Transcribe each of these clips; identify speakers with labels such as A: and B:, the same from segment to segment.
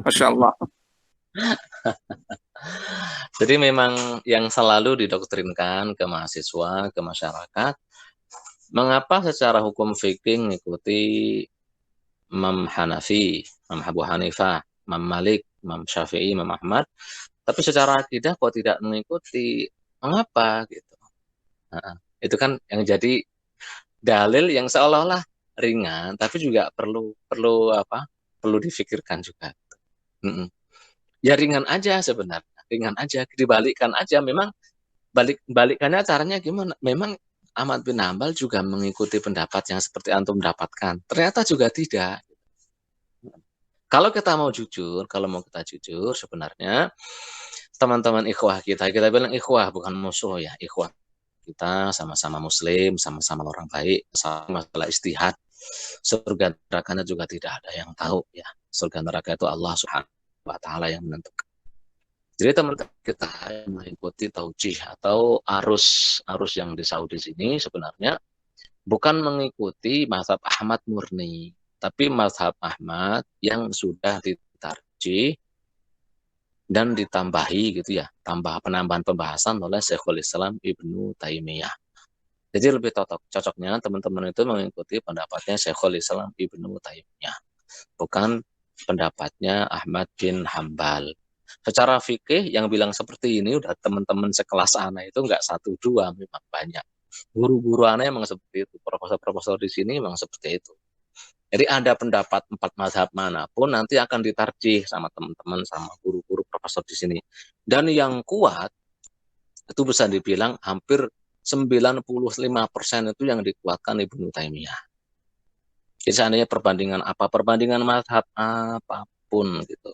A: Masya Allah.
B: Jadi memang yang selalu didoktrinkan ke mahasiswa, ke masyarakat, mengapa secara hukum fikih mengikuti Imam Hanafi, Imam Abu Hanifah, Imam Malik, Imam Syafi'i, Imam Ahmad, tapi secara akidah kok tidak mengikuti, mengapa gitu. Nah, itu kan yang jadi dalil yang seolah-olah ringan, tapi juga perlu perlu apa? Perlu difikirkan juga. Mm-mm. Ya ringan aja sebenarnya, ringan aja, dibalikkan aja. Memang balikannya caranya gimana? Memang Ahmad bin Hambal juga mengikuti pendapat yang seperti antum dapatkan. Ternyata juga tidak. Kalau kita mau jujur, kalau mau kita jujur, sebenarnya teman-teman ikhwah kita bilang ikhwah bukan musuh ya, ikhwah kita sama-sama muslim, sama-sama orang baik, sama masalah istihad. Surga nerakanya juga tidak ada yang tahu ya. Surga neraka itu Allah Subhanahu wa taala yang menentukan. Jadi teman-teman kita yang mengikuti taujih atau arus yang di Saudi sini sebenarnya bukan mengikuti mazhab Ahmad murni, tapi mazhab Ahmad yang sudah ditarjih dan ditambahi gitu ya, penambahan pembahasan oleh Syekhul Islam Ibnu Taimiyah. Jadi lebih cocoknya teman-teman itu mengikuti pendapatnya Syekhul Islam Ibnu Taimiyah, bukan pendapatnya Ahmad bin Hambal. Secara fikih yang bilang seperti ini udah teman-teman sekelas ana itu nggak satu dua, memang banyak. Guru-guru ana emang seperti itu, profesor-profesor di sini memang seperti itu. Jadi ada pendapat empat mazhab manapun nanti akan ditarjih sama teman-teman, sama guru-guru profesor di sini. Dan yang kuat itu bisa dibilang hampir 95% itu yang dikuatkan Ibnu Taimiyah. Jadi seandainya perbandingan mazhab apapun gitu.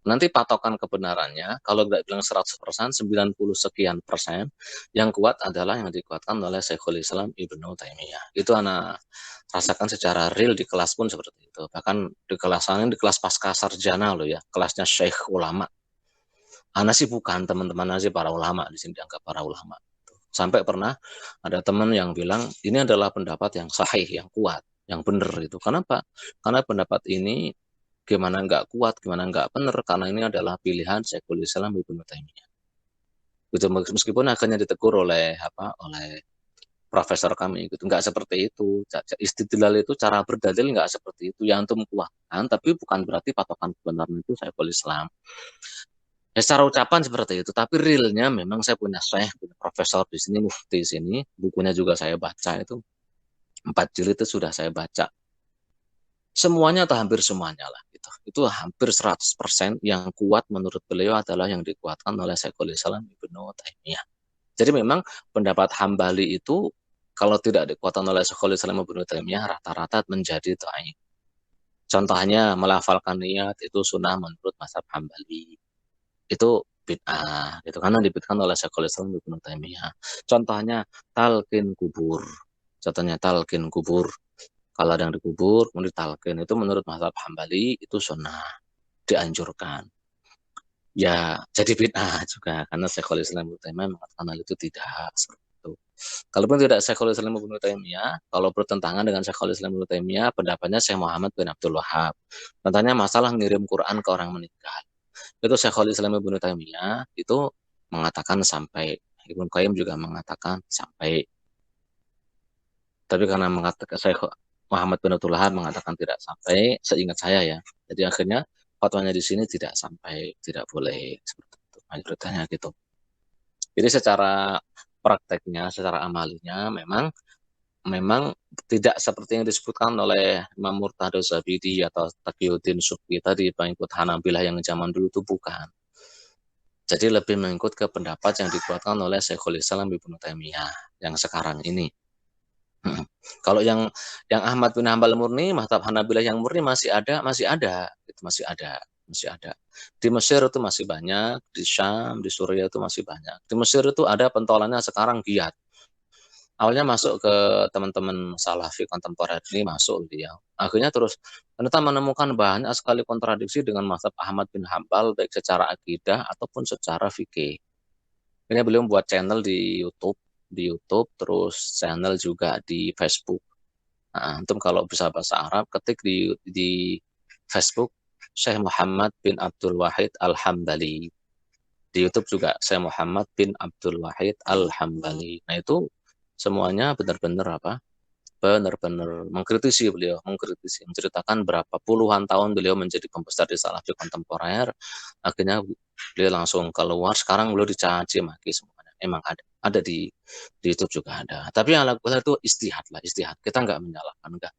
B: Nanti patokan kebenarannya, kalau nggak bilang 100%, 90 sekian persen, yang kuat adalah yang dikuatkan oleh Syekhul Islam Ibnu Taimiyah. Itu anak rasakan secara real di kelas pun seperti itu. Bahkan di kelas pasca sarjana loh ya, kelasnya Syekh ulama. Anak sih bukan teman-teman sih para ulama, di sini dianggap para ulama. Sampai pernah ada teman yang bilang, ini adalah pendapat yang sahih, yang kuat, yang benar itu. Kenapa? Karena pendapat ini gimana nggak kuat, gimana nggak benar, karena ini adalah pilihan Syekhul Islam Ibnu Taimiyah. Gitu, meskipun akhirnya ditegur oleh profesor kami gitu, nggak seperti itu. Istidlal itu cara berdalil nggak seperti itu. Yang antum kuatkan, tapi bukan berarti patokan kebenaran itu Syekhul Islam. Ya secara ucapan seperti itu, tapi realnya memang saya punya punya profesor di sini, mufti di sini, bukunya juga saya baca itu, 4 jilid itu sudah saya baca. Semuanya atau hampir semuanya lah gitu. Itu hampir 100% yang kuat menurut beliau adalah yang dikuatkan oleh Syekhul Islam Ibnu Taimiyah. Jadi memang pendapat Hambali itu kalau tidak dikuatkan oleh Syekhul Islam Ibnu Taimiyah rata-rata menjadi dhaif. Contohnya melafalkan niat itu sunnah menurut mazhab Hambali. Itu bid'ah gitu karena dibid'ahkan oleh Syekhul Islam Ibnu Taimiyah. Contohnya talqin kubur. Contohnya talqin kubur. Kalau ada yang dikubur, kemudian talqin itu menurut mazhab Hambali itu sunnah, dianjurkan. Ya, jadi bid'ah juga karena Syekhul Islam Ibnu Taimiyah mengatakan hal itu tidak seperti itu. Kalaupun tidak Syekhul Islam Ibnu Taimiyah, kalau bertentangan dengan Syekhul Islam Ibnu Taimiyah, pendapatnya Syekh Muhammad bin Abdul Wahab. Contohnya masalah ngirim Quran ke orang meninggal. Itu Syekhul Islam Ibnu Taimiyah itu mengatakan sampai, Ibnu Qayyim juga mengatakan sampai. Tapi karena mengatakan Syekh Muhammad bin Abdul Wahab mengatakan tidak sampai, seingat saya ya. Jadi akhirnya fatwanya di sini tidak sampai, tidak boleh seperti itu. Mayoritasnya gitu. Jadi secara prakteknya, secara amalinya memang memang tidak seperti yang disebutkan oleh Imam Murtado Zabidi atau Taqiyuddin Subki tadi pengikut Hanabilah yang zaman dulu itu bukan. Jadi lebih mengikut ke pendapat yang dikuatkan oleh Syekhul Islam Ibnu Taimiyah yang sekarang ini. Kalau yang Ahmad bin Hambal murni, mazhab Hanabilah yang murni masih ada, itu masih ada, masih ada. Di Mesir itu masih banyak, di Syam, di Suriah itu masih banyak. Di Mesir itu ada pentolannya sekarang giat. Awalnya masuk ke teman-teman Salafi kontemporer ini masuk dia. Akhirnya terus ternyata menemukan banyak sekali kontradiksi dengan mazhab Ahmad bin Hambal baik secara akidah ataupun secara fikih. Ini beliau buat channel di YouTube, terus channel juga di Facebook. Nah, antum kalau bisa bahasa Arab, ketik di Facebook Syekh Muhammad bin Abdul Wahid Al-Hambali. Di YouTube juga Syekh Muhammad bin Abdul Wahid Al-Hambali. Nah itu semuanya benar-benar apa? Benar-benar mengkritisi beliau, mengkritisi, menceritakan berapa puluhan tahun beliau menjadi pembesar di Salafi kontemporer. Akhirnya beliau langsung keluar. Sekarang beliau dicaci maki semuanya. Emang ada di YouTube juga ada. Tapi yang lakukan itu istihad lah, istihad. Kita nggak menyalahkan, enggak.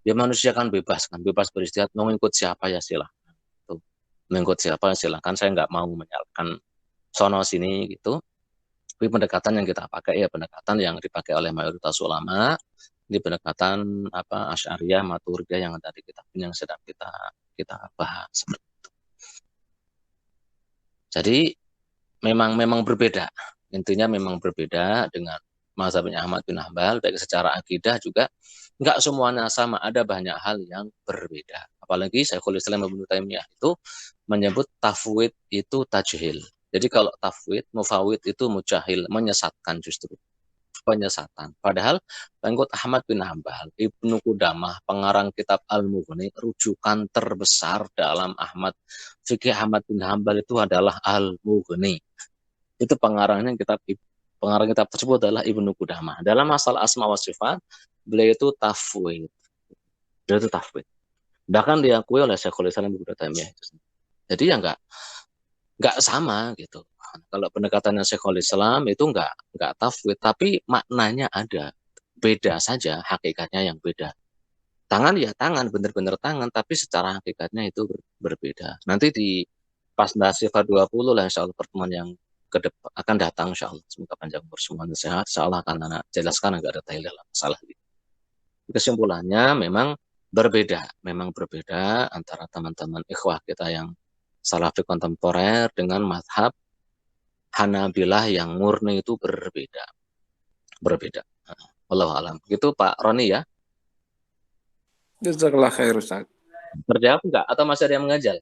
B: Ya manusia kan, bebas beristihad. Mau ikut siapa ya silahkan. Tuh. Mengikut siapa silahkan. Saya nggak mau menyalahkan sono sini gitu. Tapi pendekatan yang kita pakai ya pendekatan yang dipakai oleh mayoritas ulama, ini pendekatan apa Asy'ariyah, Maturidiyah yang tadi kita yang sedang kita bahas. Jadi memang berbeda. Intinya memang berbeda dengan mazhabnya Ahmad bin Hambal, baik secara akidah juga nggak semuanya sama, ada banyak hal yang berbeda. Apalagi Syekhul Islam Ibnu Taimiyah itu menyebut tafwid itu tajhil. Jadi kalau tafwid, mufawid itu mujahil, menyesatkan justru. Penyesatan. Padahal pengikut Ahmad bin Hambal, Ibnu Qudamah, pengarang kitab Al-Mughni, rujukan terbesar dalam fikih Ahmad bin Hambal itu adalah Al-Mughni. Itu pengarang kitab tersebut adalah Ibnu Qudamah. Dalam masalah asma wa sifat, beliau itu tafwid. Beliau itu tafwid. Bahkan diakui oleh Syekhul Islam Ibnu Taimiyah itu. Jadi ya nggak sama gitu. Kalau pendekatannya Syekhul Islam itu nggak tafwid, tapi maknanya ada. Beda saja, hakikatnya yang beda. Tangan ya tangan, benar-benar tangan, tapi secara hakikatnya itu berbeda. Nanti di pas Sifat 20 lah insya Allah pertemuan yang akan datang insya Allah. Semoga panjang umur semuanya sehat. Insya Allah akan anak jelaskan agak detail dalam masalah ini. Kesimpulannya memang berbeda antara teman-teman ikhwah kita yang Salafi kontemporer dengan mazhab Hanabilah yang murni itu berbeda. Berbeda. Wallahu alam. Gitu Pak Roni ya.
A: Jazakallah khair Ustaz.
B: Terjawab enggak? Atau masih ada yang mengajal?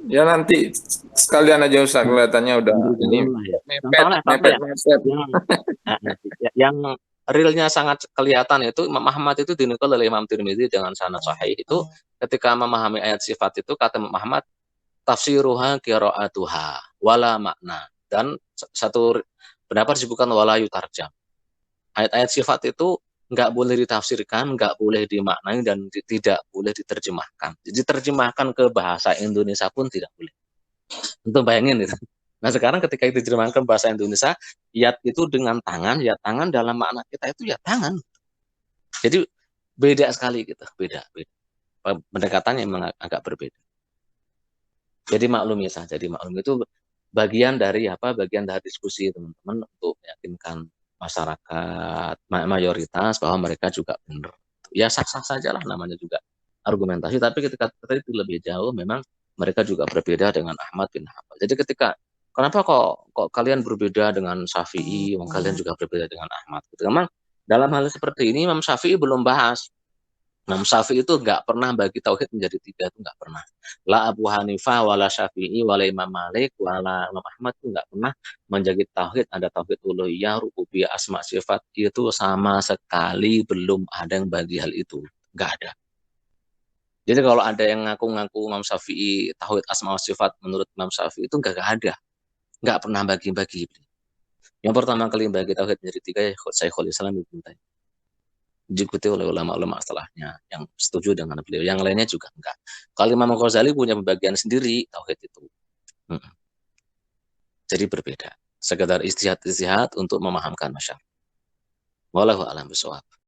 A: Ya nanti sekalian aja Ustaz, kelihatannya udah ini
B: Ya.
A: mepet.
B: Yang realnya sangat kelihatan itu Imam Ahmad itu dinukil oleh Imam Tirmidzi dengan sanad sahih itu ketika memahami ayat sifat itu kata Imam Ahmad tafsiruha qiraatuha wala makna dan satu pendapat disebutkan wala yutarjam. Ayat-ayat sifat itu nggak boleh ditafsirkan, nggak boleh dimaknai dan tidak boleh diterjemahkan. Jadi terjemahkan ke bahasa Indonesia pun tidak boleh. Untuk bayangin itu. Nah sekarang ketika itu diterjemahkan ke bahasa Indonesia, yat itu dengan tangan, ya tangan dalam makna kita itu ya tangan. Jadi beda sekali gitu, beda. Pendekatannya memang agak berbeda. Jadi maklumi saja, jadi maklum itu bagian dari diskusi teman-teman untuk meyakinkan masyarakat mayoritas bahwa mereka juga benar. Ya sah-sah saja lah namanya juga argumentasi. Tapi ketika itu lebih jauh, memang mereka juga berbeda dengan Ahmad bin Hanbal. Jadi kenapa kok kalian berbeda dengan Syafi'i, kalian juga berbeda dengan Ahmad? Gitu. Memang dalam hal seperti ini Imam Syafi'i belum bahas. Imam Syafi'i itu nggak pernah bagi tauhid menjadi tiga, itu nggak pernah. La Abu Hanifah, wala Syafi'i, wala Imam Malik, wala Imam Ahmad itu nggak pernah menjadi tauhid. Ada tauhid uluhiyah, rububiyah, asma sifat itu sama sekali belum ada yang bagi hal itu, nggak ada. Jadi kalau ada yang ngaku-ngaku Imam Syafi'i tauhid asma sifat menurut Imam Syafi'i itu nggak ada, nggak pernah bagi-bagi. Yang pertama kali bagi tauhid menjadi tiga ya Syekhul Islam Ibnu Taimiyah. Diikuti oleh ulama-ulama setelahnya yang setuju dengan beliau. Yang lainnya juga enggak. Kalau Imam Ghazali punya pembagian sendiri tauhid itu. Jadi berbeda. Sekedar istihad-istihad untuk memahamkan masyarakat. Wallahu a'lam bishawab.